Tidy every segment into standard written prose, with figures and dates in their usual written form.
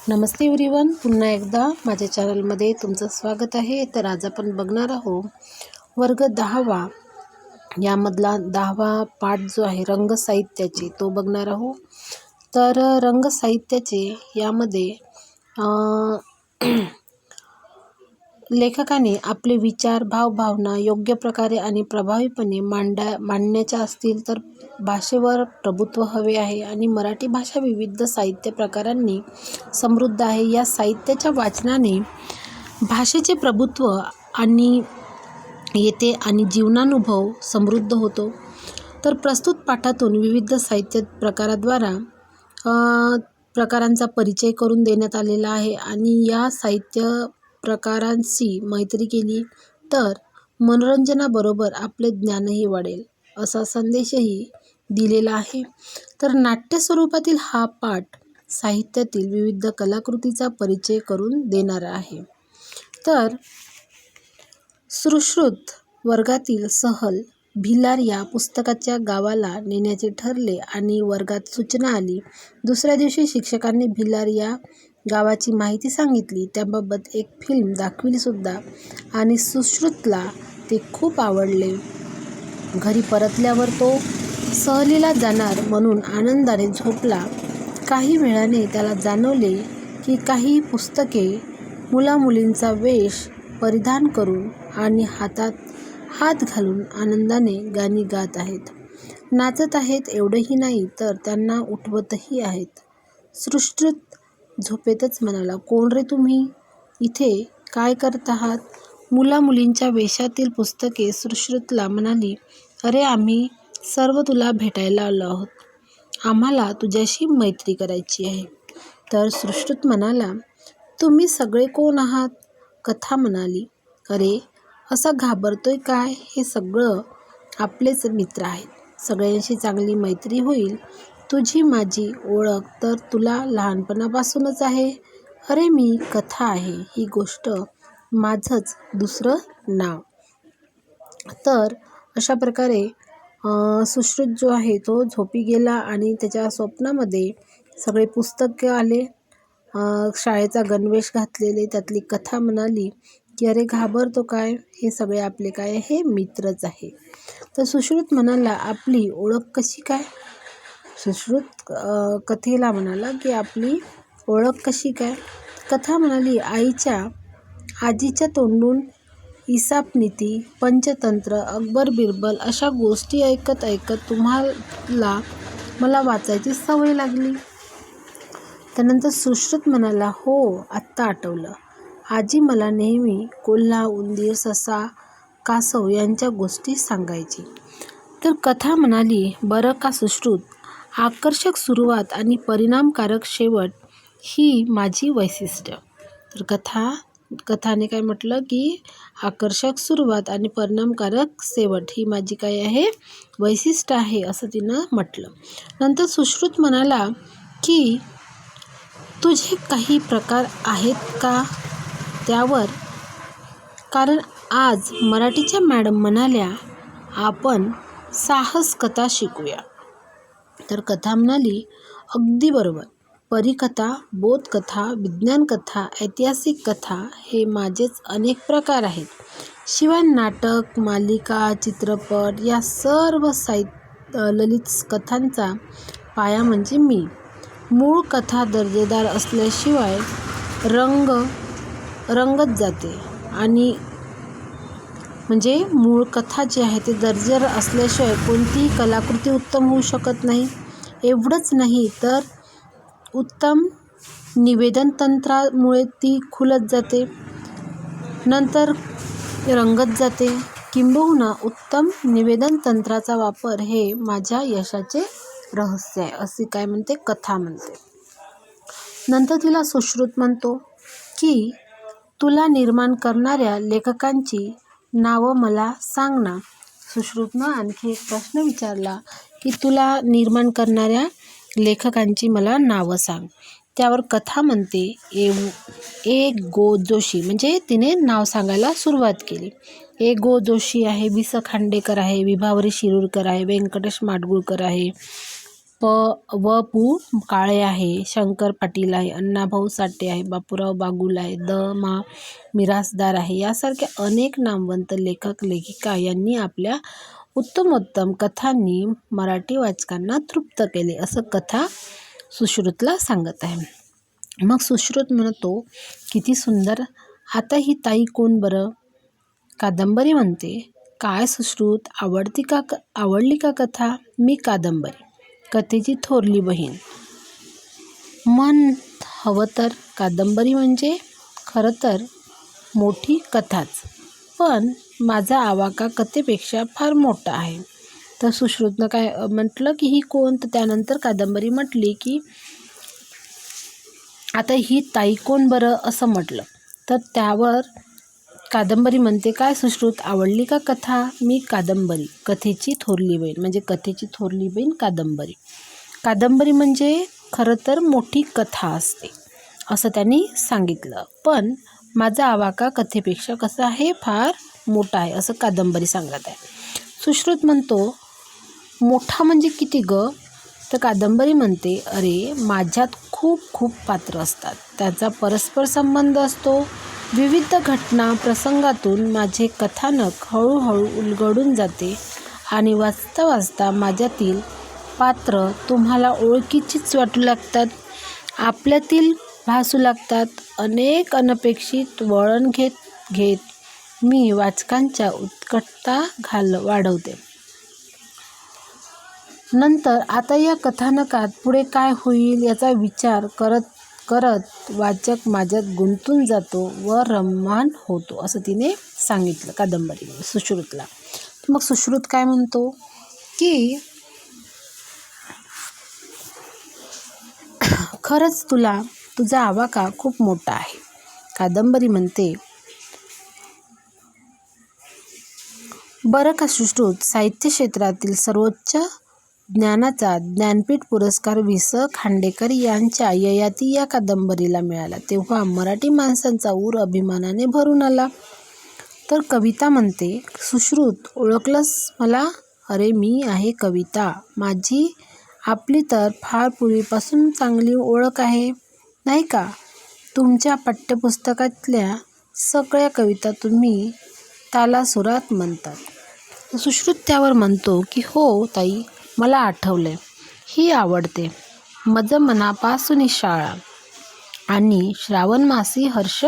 नमस्ते everyone, पुन्हा एकदा माझ्या चॅनलमध्ये तुमचं स्वागत आहे. तर आज आपण बघणार आहोत वर्ग 10वा यामधला 10वा पाठ जो आहे रंगसाहित्याचे तो बघणार आहोत. तर रंगसाहित्याचे यामध्ये लेखकाने आपले विचार, भावभावना योग्य प्रकारे आणि प्रभावीपणे मांडण्याच्या असतील तर भाषेवर प्रभुत्व हवे आहे. आणि मराठी भाषा विविध साहित्य प्रकारांनी समृद्ध आहे. या साहित्याच्या वाचनाने भाषेचे प्रभुत्व आणि येते आणि जीवनानुभव समृद्ध होतो. तर प्रस्तुत पाठातून विविध साहित्य प्रकाराद्वारा प्रकारांचा परिचय करून देण्यात आलेला आहे. आणि या साहित्य प्रकारांशी मैत्री केली तर मनोरंजनाबरोबर आपले ज्ञानही वाढेल असा संदेशही दिलेला आहे. तर नाट्य स्वरूपातील हा पाठ साहित्यातील विविध कलाकृतीचा परिचय करून देणारा आहे. तर सुश्रुत वर्गातील सहल भिलार या पुस्तकाच्या गावाला नेण्याचे ठरले आणि वर्गात सूचना आली. दुसऱ्या दिवशी शिक्षकांनी भिलार या गावाची माहिती सांगितली, त्याबाबत एक फिल्म दाखविलीसुद्धा आणि सुश्रुतला ते खूप आवडले. घरी परतल्यावर तो सहलीला जाणार म्हणून आनंदाने झोपला. काही वेळाने त्याला जाणवले की काही पुस्तके मुलामुलींचा वेश परिधान करून आणि हातात हात घालून आनंदाने गाणी गात आहेत, नाचत आहेत. एवढंही नाही तर त्यांना उठवतही आहेत. सुश्रुत झोपेतच म्हणाला, "कोण रे तुम्ही? इथे काय करत आहात?" मुलामुलींच्या वेशातील पुस्तके सुश्रुतला म्हणाली, "अरे, आम्ही सर्व तुला भेटायला आलो आहोत. आम्हाला तुझ्याशी मैत्री करायची आहे." तर सुश्रुत म्हणाला, "तुम्ही सगळे कोण आहात?" कथा म्हणाली, "अरे, असा घाबरतोय काय? हे सगळं आपलेच मित्र आहेत. सगळ्यांशी चांगली मैत्री होईल. तुझी माझी ओळख तर तुला लहानपणापासूनच आहे." "अरे, मी कथा आहे. ही गोष्ट माझंच दुसरं नाव." तर अशा प्रकारे सुश्रुत जो आहे तो झोपी गेला आणि त्याच्या स्वप्नामध्ये सगळे पुस्तके आले. शाळेचा गणवेश घातलेले. त्यातली कथा म्हणाली की "अरे, घाबरतो काय? हे सगळे आपले काय हे मित्रच आहे." तर सुश्रुत म्हणाला, "आपली ओळख कशी काय?" सुश्रुत कथेला म्हणाला की "आपली ओळख कशी काय?" कथा म्हणाली, आजीच्या तोंडून इसापनीती, पंचतंत्र, अकबर बिरबल अशा गोष्टी ऐकत ऐकत मला वाचायची सवय लागली." त्यानंतर सुश्रुत म्हणाला, "हो, आत्ता आठवलं. आजी मला नेहमी कोल्हा, उंदीर, ससा, कासव यांच्या गोष्टी सांगायची." तर कथा म्हणाली, "बरं का सुश्रुत, आकर्षक सुरुवात आणि परिणामकारक शेवट ही माझी वैशिष्ट्य." तर कथाने काय म्हटलं की आकर्षक सुरुवात आणि परिणामकारक शेवट ही माझी काय आहे वैशिष्ट्य आहे असं तिनं म्हटलं. नंतर सुश्रुत म्हणाला की "तुझे काही प्रकार आहेत का त्यावर? कारण आज मराठीच्या मॅडम म्हणाल्या आपण साहस कथा शिकूया." तर कथा म्हणाली, "अगदी बरोबर. परीकथा, बोधकथा, विज्ञानकथा, ऐतिहासिक कथा हे माझेच अनेक प्रकार आहेत. शिवाय नाटक, मालिका, चित्रपट या सर्व ललित कथांचा पाया म्हणजे मी. मूळ कथा दर्जेदार असल्याशिवाय रंगत जाते आणि म्हणजे मूळ कथा जी आहे ते दर्जेदार असल्याशिवाय कोणतीही कलाकृती उत्तम होऊ शकत नाही. एवढंच नाही तर उत्तम निवेदन तंत्रामुळे ती खुलत जाते, नंतर रंगत जाते. किंबहुना उत्तम निवेदन तंत्राचा वापर हे माझ्या यशाचे रहस्य आहे." अशी काय म्हणते कथा म्हणते. नंतर तिला सुश्रुत म्हणतो की "तुला निर्माण करणाऱ्या लेखकांची नावं मला सांग ना." सुश्रुतनं आणखी एक प्रश्न विचारला की "तुला निर्माण करणाऱ्या लेखकांची मला नावं सांग." त्यावर कथा म्हणते ए. गो. जोशी, म्हणजे तिने नाव सांगायला सुरुवात केली. ए. गो. जोशी आहे, वि. स. खांडेकर आहे, विभावरी शिरूरकर आहे, व्यंकटेश माडगूळकर आहे, व. काळे आहे, शंकर पाटील आहे, अण्णाभाऊ साठे आहे, बापूराव बागुल आहे, मा. मिरासदार आहे. यासारख्या अनेक नामवंत लेखक लेखिका यांनी आपल्या उत्तमोत्तम कथांनी मराठी वाचकांना तृप्त केले, असं कथा सुश्रुतला सांगत आहे. मग सुश्रुत म्हणतो, किती सुंदर. आता ही ताई कोण बरं? कादंबरी म्हणते, काय सुश्रुत, आवडली का कथा? मी कादंबरी, कथेची थोरली बहीण. मन हवं तर कादंबरी म्हणजे खरं तर मोठी कथाच, पण माझा आवाका कथेपेक्षा फार मोठा आहे. तर सुश्रुतनं काय म्हटलं की ही कोण? तर त्यानंतर कादंबरी म्हटली की आता ही ताई कोण बरं, असं म्हटलं. तर त्यावर कादंबरी म्हणते, काय सुश्रुत, आवडली का कथा? मी कादंबरी, कथेची थोरली बहीण. म्हणजे कथेची थोरली बहीण कादंबरी. कादंबरी म्हणजे खरं तर मोठी कथा असते, असं त्यांनी सांगितलं. पण माझा आवाका कथेपेक्षा कसा आहे, फार मोठा आहे, असं कादंबरी सांगत आहे. सुश्रुत म्हणतो, मोठा म्हणजे किती ग? तर कादंबरी म्हणते, अरे माझ्यात खूप खूप पात्र असतात, त्याचा परस्पर संबंध असतो. विविध घटना प्रसंगातून माझे कथानक हळूहळू उलगडून जाते आणि वाचता वाचता माझ्यातील पात्र तुम्हाला ओळखीचीच वाटू लागतात, आपल्यातील भासू लागतात. अनेक अनपेक्षित वळण घेत घेत मी वाचकांच्या उत्कटता वाढवते. नंतर आता या कथानकात पुढे काय होईल याचा विचार करत करत वाचक माझ्यात गुंतून जातो व रममाण होतो, असं तिने सांगितलं कादंबरी सुश्रुतला. मग सुश्रुत काय म्हणतो की खरंच तुझा आवाका खूप मोठा आहे. कादंबरी म्हणते, बरं का सुश्रुत, साहित्य क्षेत्रातील सर्वोच्च ज्ञानाचा ज्ञानपीठ पुरस्कार वि. स. खांडेकर यांच्या ययाती या कादंबरीला मिळाला, तेव्हा मराठी माणसांचा ऊर अभिमानाने भरून आला. तर कविता म्हणते, सुश्रुत, ओळखलंस मला? अरे मी आहे कविता. माझी आपली तर फार पूर्वीपासून चांगली ओळख आहे, नाही का? तुमच्या पाठ्यपुस्तकातल्या सगळ्या कविता तुम्ही तालासुरात म्हणतात. सुश्रुत त्यावर म्हणतो की हो ताई, मला आठवलंय, ही आवडते. मज मनापासून शाळा आणि श्रावणमासी हर्ष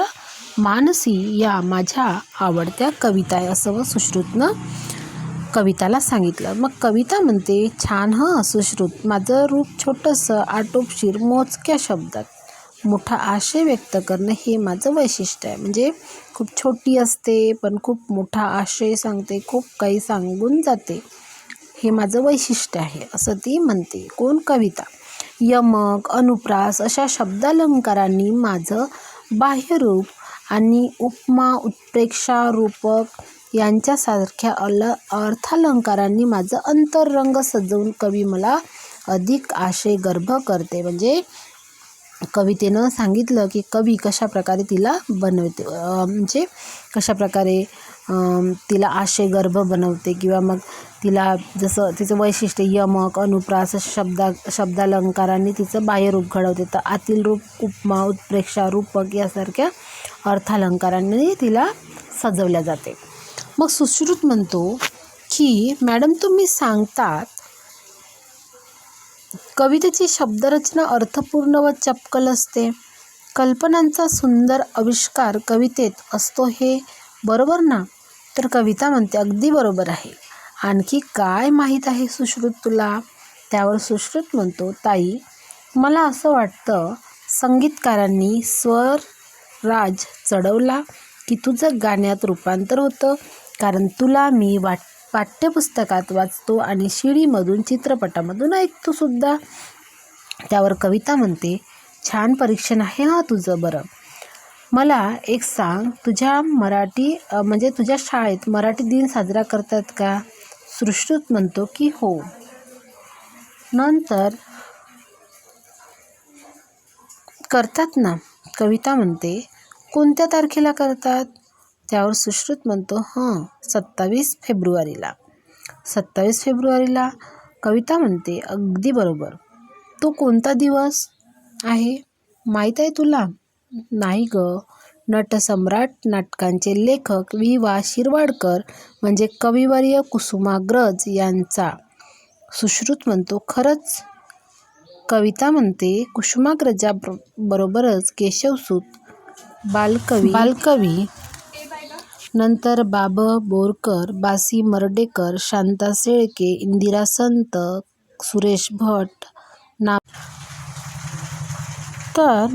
मानसी या माझ्या आवडत्या कविता आहे, असं सुश्रुतनं कविताला सांगितलं. मग कविता म्हणते, छान हं सुश्रुत, माझं रूप छोटंसं, आटोपशीर, मोजक्या शब्दात मोठा आशय व्यक्त करणं हे माझं वैशिष्ट्य आहे. म्हणजे खूप छोटी असते पण खूप मोठा आशय सांगते, खूप काही सांगून जाते, हे माझं वैशिष्ट्य आहे, असं ती म्हणते. कोण? कविता. यमक, अनुप्रास अशा शब्दालंकारांनी माझं बाह्यरूप आणि उपमा, उत्प्रेक्षा, रूपक यांच्यासारख्या अर्थालंकारांनी माझं अंतरंग सजवून कवी मला अधिक आशयगर्भ करते. म्हणजे कवितेनं सांगितलं की कवी कशाप्रकारे तिला बनवते, म्हणजे कशाप्रकारे तिला आशयगर्भ बनवते, किंवा मग तिला जसं तिचं वैशिष्ट्य यमक, अनुप्रास शब्दालंकारांनी तिचं बाह्यरूप घडवते, तर आतील रूप, उपमा, उत्प्रेक्षा, रूपक यासारख्या अर्थालंकारांनी तिला सजवल्या जाते. मग सुश्रुत म्हणतो की मॅडम, तुम्ही सांगतात कवितेची शब्दरचना अर्थपूर्ण व चपकल असते, कल्पनांचा सुंदर आविष्कार कवितेत असतो, हे बरोबर ना? तर कविता म्हणते, अगदी बरोबर आहे. आणखी काय माहीत आहे सुश्रुत तुला? त्यावर सुश्रुत म्हणतो, ताई, मला असं वाटतं संगीतकारांनी स्वरराज चढवला की तुझं गाण्यात रूपांतर होतं, कारण तुला मी पाठ्यपुस्तकात वाचतो आणि शिडीमधून, चित्रपटामधून ऐकतो सुद्धा. त्यावर कविता म्हणते, छान परीक्षण आहे हा तुझं. बरं, मला एक सांग, तुझ्या शाळेत मराठी दिन साजरा करतात का? सुश्रुत म्हणतो की हो. नंतर करतात ना. कविता म्हणते, कोणत्या तारखेला करतात? त्यावर सुश्रुत म्हणतो, 27 फेब्रुवारीला. 27 फेब्रुवारीला कविता म्हणते, अगदी बरोबर. तो कोणता दिवस आहे माहीत आहे तुला? नाही ग. नटसम्राट नाटकांचे लेखक वि. शिरवाडकर म्हणजे कविवर्य कुसुमाग्रज यांचा. सुश्रुत म्हणतो, खरंच? कविता म्हणते, कुसुमाग्रजाबरोबरच केशवसूत बालकवी नंतर बोरकर, बासी मर्ढेकर, शांता शेळके, इंदिरा संत, सुरेश भट,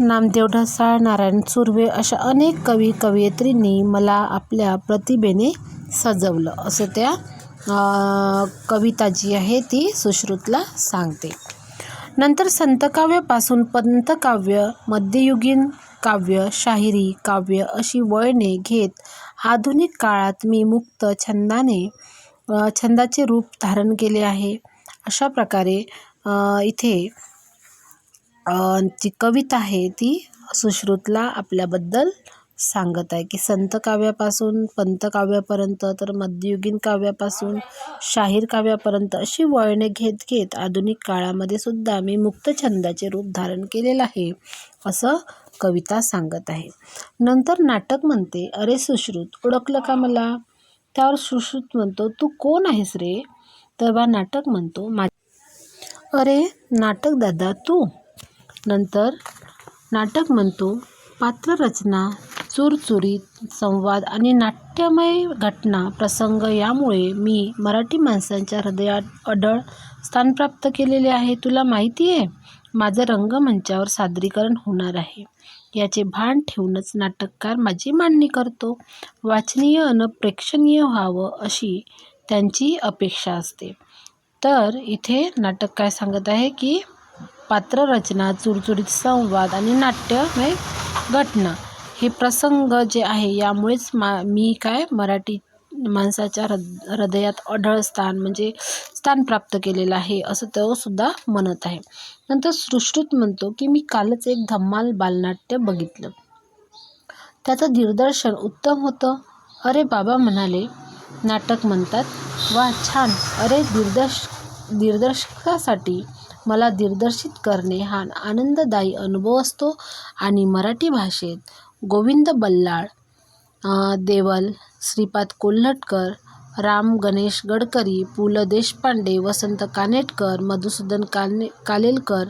नामदेव ढसाळ, नारायण सुर्वे अशा अनेक कवी कवयित्रींनी मला आपल्या प्रतिभेने सजवलं, असं त्या कविता जी आहे ती सुश्रुतला सांगते. नंतर संतकाव्यापासून पंथकाव्य, मध्ययुगीन काव्य, शाहिरी काव्य अशी वळणे घेत आधुनिक काळात मी मुक्त छंदाचे रूप धारण केले आहे. अशा प्रकारे इथे जी कविता आहे ती सुश्रुतला आपल्याबद्दल सांगत आहे की संतकाव्यापासून पंथकाव्यापर्यंत, तर मध्ययुगीन काव्यापासून शाहीर काव्यापर्यंत अशी वळणे घेत आधुनिक काळामध्ये सुद्धा मी मुक्त छंदाचे रूप धारण केलेलं आहे, असं कविता सांगत आहे. नंतर नाटक म्हणते, अरे सुश्रुत, ओळखलं का मला? त्यावर सुश्रुत म्हणतो, तू कोण आहेस रे? तेव्हा नाटक म्हणतो, अरे नाटक दादा तू. नंतर नाटक म्हणतो, पात्ररचना, चुरचुरीत संवाद आणि नाट्यमय घटना प्रसंग यामुळे मी मराठी माणसांच्या हृदयात अढळ स्थान प्राप्त केलेले आहे. तुला माहिती आहे, माझं रंगमंचावर सादरीकरण होणार आहे. याचे भान ठेवूनच नाटककार माझी मांडणी करतो. वाचनीय अन प्रेक्षणीय व्हावं अशी त्यांची अपेक्षा असते. तर इथे नाटक काय सांगत आहे की पात्ररचना, चुरचुरीत संवाद आणि नाट्यमय घटना हे प्रसंग जे आहे यामुळेच मी मराठी माणसाच्या हृदयात अढळ स्थान प्राप्त केलेलं आहे, असं तो सुद्धा म्हणत आहे. नंतर सुश्रुत म्हणतो की मी कालच एक धम्माल बालनाट्य बघितलं. त्याचं दिग्दर्शन उत्तम होतं. अरे बाबा म्हणाले. नाटक म्हणतात, वा छान. अरे दिग्दर्शकासाठी मला दिग्दर्शित करणे हा आनंददायी अनुभव असतो आणि मराठी भाषेत गोविंद बल्लाळ, देवल, श्रीपाद कोल्हटकर, राम गणेश गडकरी, पु ल देशपांडे, वसंत कानेटकर, मधुसूदन कालेलकर,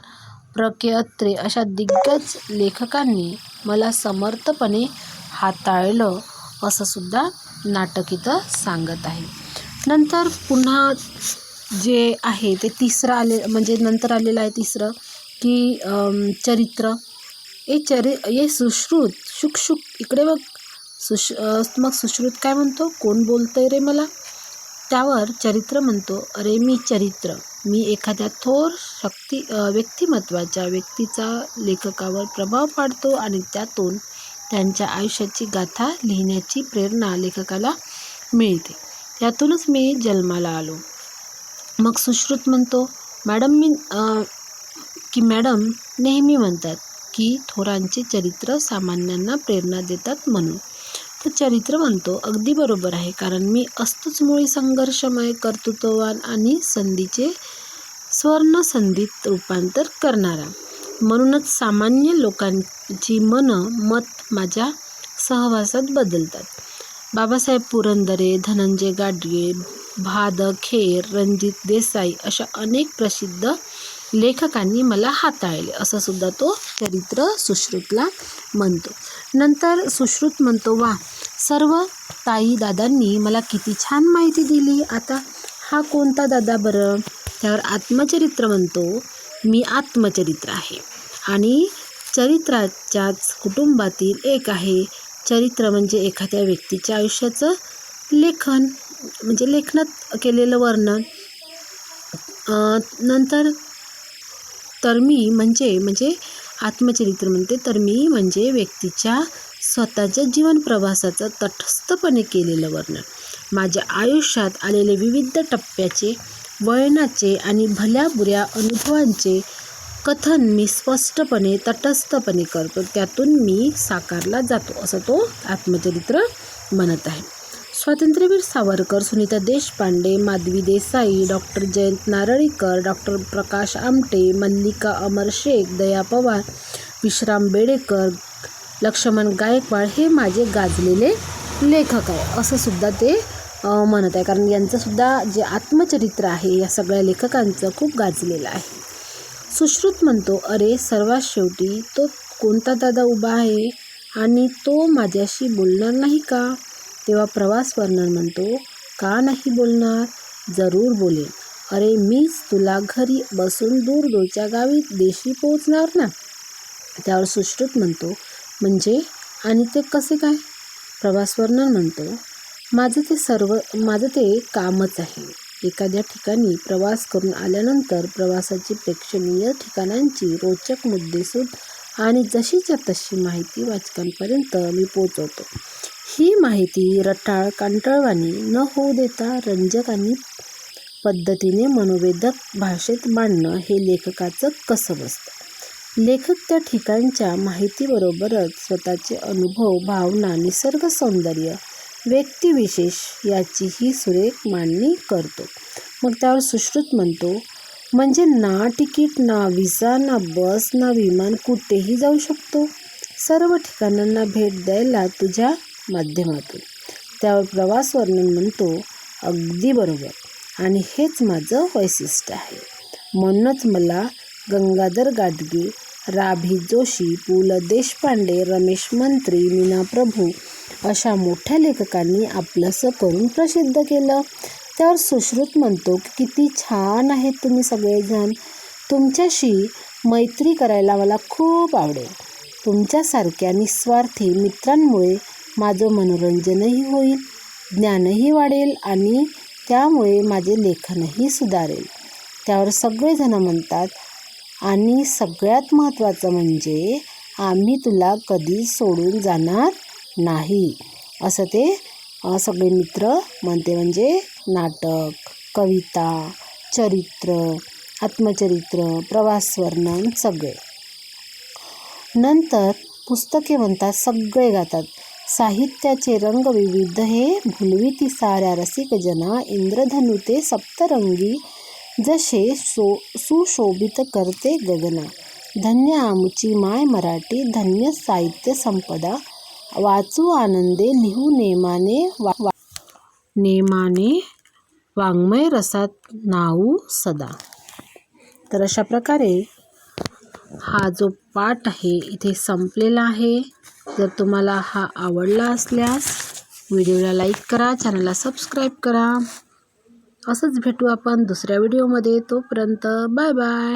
प्र के अत्रे अशा दिग्गज लेखकांनी मला समर्थपणे हाताळलं, असं सुद्धा नाटक इथं सांगत आहे. नंतर पुन्हा जे आहे ते नंतर आलेलं आहे तिसरं की चरित्र. ये सुश्रुत, शुक इकडे बघ. मग सुश्रुत काय म्हणतो, कोण बोलतंय रे मला? त्यावर चरित्र म्हणतो, अरे मी एखाद्या थोर व्यक्तिमत्वाच्या व्यक्तीचा लेखकावर प्रभाव पाडतो आणि त्यातून त्यांच्या आयुष्याची गाथा लिहिण्याची प्रेरणा लेखकाला मिळते. यातूनच मी जन्माला आलो. मग सुश्रुत म्हणतो, मॅडम नेहमी म्हणतात की थोरांचे चरित्र सामान्यांना प्रेरणा देतात म्हणून. तर चरित्र म्हणतो, अगदी बरोबर आहे, कारण मी असतोच मुळी संघर्षमय, कर्तृत्ववान आणि संधीचे स्वर्णसंधीत रूपांतर करणारा. म्हणूनच सामान्य लोकांची मत माझ्या सहवासात बदलतात. बाबासाहेब पुरंदरे, धनंजय गाडगे, भा. द. खेर, रणजित देसाई अशा अनेक प्रसिद्ध लेखकांनी मला हाताळले, असं सुद्धा तो चरित्र सुश्रुतला म्हणतो. नंतर सुश्रुत म्हणतो, वा, सर्व ताई दादांनी मला किती छान माहिती दिली. आता हा कोणता दादा बरं? त्यावर आत्मचरित्र म्हणतो, मी आत्मचरित्र आहे आणि चरित्राच्याच कुटुंबातील एक आहे. चरित्र म्हणजे एखाद्या व्यक्तीच्या आयुष्याचं लेखनात केलेलं वर्णन. नंतर तर मी म्हणजे आत्मचरित्र म्हणते, तर मी म्हणजे व्यक्तीच्या स्वतःच्या जीवन प्रवासाचं तटस्थपणे केलेलं वर्णन. माझ्या आयुष्यात आलेले विविध टप्प्याचे, वळणाचे आणि भल्या बुऱ्या अनुभवांचे कथन मी स्पष्टपणे, तटस्थपणे करतो. त्यातून मी साकारला जातो, असं तो आत्मचरित्र म्हणत आहे. स्वातंत्र्यवीर सावरकर, सुनीता देशपांडे, माधवी देसाई, डॉक्टर जयंत नारळीकर, डॉक्टर प्रकाश आमटे, मल्लिका अमर शेख, दया पवार, विश्राम बेडेकर, लक्ष्मण गायकवाड हे माझे गाजलेले लेखक आहे असं सुद्धा ते म्हणत आहे. कारण यांचंसुद्धा जे आत्मचरित्र आहे या सगळ्या लेखकांचं खूप गाजलेलं आहे. सुश्रुत म्हणतो, अरे सर्वात शेवटी तो कोणता दादा उभा आहे आणि तो माझ्याशी बोलणार नाही का? तेव्हा प्रवास वर्णन म्हणतो, का नाही बोलणार? जरूर बोलेन. अरे मीच तुला घरी बसून दूरच्या गावी देशी पोहोचणार ना. त्यावर सुश्रुत म्हणतो, म्हणजे आणि ते कसे काय? प्रवास वर्णन म्हणतो, माझं ते कामच आहे. एखाद्या ठिकाणी प्रवास करून आल्यानंतर प्रवासाची प्रेक्षणीय ठिकाणांची रोचक मुद्देसूद आणि जशीच्या तशी माहिती वाचकांपर्यंत मी पोचवतो. ही माहिती रटाळ कंटाळवाणी न होऊ देता रंजक आणि पद्धतीने मनोवेधक भाषेत मांडणं हे लेखकाचं कसब असतं. लेखक त्या ठिकाणच्या माहितीबरोबरच स्वतःचे अनुभव, भावना, निसर्ग सौंदर्य, व्यक्तिविशेष याचीही सुरेख मांडणी करतो. मग त्यावर सुश्रुत म्हणतो, म्हणजे ना तिकीट, ना व्हिसा, ना बस, ना विमान, कुठेही जाऊ शकतो सर्व ठिकाणांना भेट द्यायला तुझ्या माध्यमातून. त्यावर प्रवास वर्णन म्हणतो, अगदी बरोबर आणि हेच माझं वैशिष्ट्य आहे. म्हणूनच मला गंगाधर गाडगे, राभी जोशी, पु ल देशपांडे, रमेश मंत्री, मीना प्रभू अशा मोठ्या लेखकांनी आपलंसं करून प्रसिद्ध केलं. त्यावर सुश्रुत म्हणतो, किती छान आहेत तुम्ही सगळेजण. तुमच्याशी मैत्री करायला मला खूप आवडेल. तुमच्यासारख्या निस्वार्थी मित्रांमुळे माझं मनोरंजनही होईल, ज्ञानही वाढेल आणि त्यामुळे माझे लेखनही सुधारेल. त्यावर सगळेजण म्हणतात, आणि सगळ्यात महत्त्वाचं म्हणजे आम्ही तुला कधीच सोडून जाणार नाही असं ते सगळे मित्र म्हणते. म्हणजे नाटक, कविता, चरित्र, आत्मचरित्र, प्रवास वर्णन सगळे. नंतर पुस्तके म्हणतात, सगळे गातात. साहित्याचे रंग विविध हे भुलविती साऱ्या रसिक जना, इंद्रधनु ते सप्तरंगी जसे सुशोभित करते गगना. धन्य आमुची माय मराठी, धन्य साहित्य संपदा, वाचू आनंदे, लिहू नेमाने वाङ्मय रसात न्हाऊ सदा. तर अशा प्रकारे हा जो पाठ आहे इथे संपलेला आहे. जर तुम्हाला हा आवडला असल्यास व्हिडिओला लाईक करा, चॅनलला सबस्क्राईब करा. असंच भेटू आपण दुसऱ्या व्हिडिओमध्ये. तोपर्यंत बाय बाय.